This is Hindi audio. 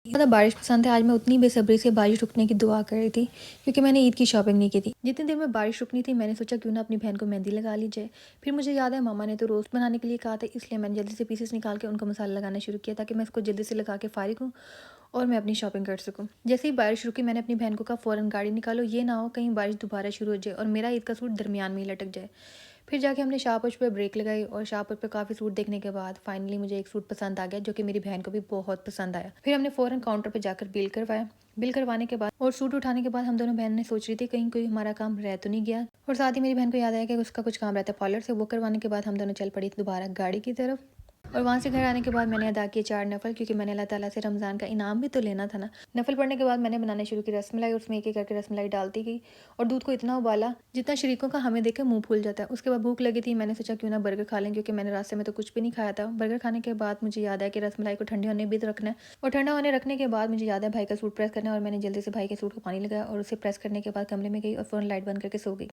ज़्यादा बारिश पसंद है। आज मैं उतनी बेसब्री से बारिश रुकने की दुआ कर रही थी क्योंकि मैंने ईद की शॉपिंग नहीं की थी। जितनी देर में बारिश रुकनी थी मैंने सोचा क्यों ना अपनी बहन को मेहंदी लगा ली जाए। फिर मुझे याद है मामा ने तो रोस्ट बनाने के लिए कहा था, इसलिए मैंने जल्दी से पीसेस निकाल के उनको मसाला लगाना शुरू किया ताकि मैं इसको जल्दी से लगा के फारिग हूँ और मैं अपनी शॉपिंग कर सकूँ। जैसे ही बारिश रुकी मैंने अपनी बहन को कहा फ़ौरन गाड़ी निकालो, ये ना हो कहीं बारिश दोबारा शुरू हो जाए और मेरा ईद का सूट दरमियान में ही लटक जाए। फिर जाके हमने शाहपुर पे ब्रेक लगाई और शाहपुर पे काफ़ी सूट देखने के बाद फाइनली मुझे एक सूट पसंद आ गया जो कि मेरी बहन को भी बहुत पसंद आया। फिर हमने फ़ौरन काउंटर पे जाकर बिल करवाया। बिल करवाने के बाद और सूट उठाने के बाद हम दोनों बहन ने सोच रही थी कहीं कोई हमारा काम रह तो नहीं गया, और साथ ही मेरी बहन को याद आया कि उसका कुछ काम रहता है पार्लर से। वो करवाने के बाद हम दोनों चल पड़ी दोबारा गाड़ी की तरफ। और वहाँ से घर आने के बाद मैंने अदा किए 4 नफ़ल क्योंकि मैंने अल्लाह ताला से रमज़ान का इनाम भी तो लेना था ना। नफ़ल पढ़ने के बाद मैंने बनाने शुरू की रसमलाई, उसमें एक-एक करके रसमलाई डालती गई और दूध को इतना उबाला जितना शरीकों का हमें देख के मुँह फूल जाता है। उसके बाद भूख लगी थी, मैंने सोचा क्यों ना बर्गर खा लें क्योंकि मैंने रास्ते में तो कुछ भी नहीं खाया था। बर्गर खाने के बाद मुझे याद आया कि रसमलाई को ठंडे होने भी तो रखना है, और ठंडा होने रखने के बाद मुझे याद है भाई का सूट प्रेस करना है और मैंने जल्दी से भाई के सूट को पानी लगाया और उसे प्रेस करने के बाद कमरे में गई और फ़ौरन लाइट बंद करके सो गई।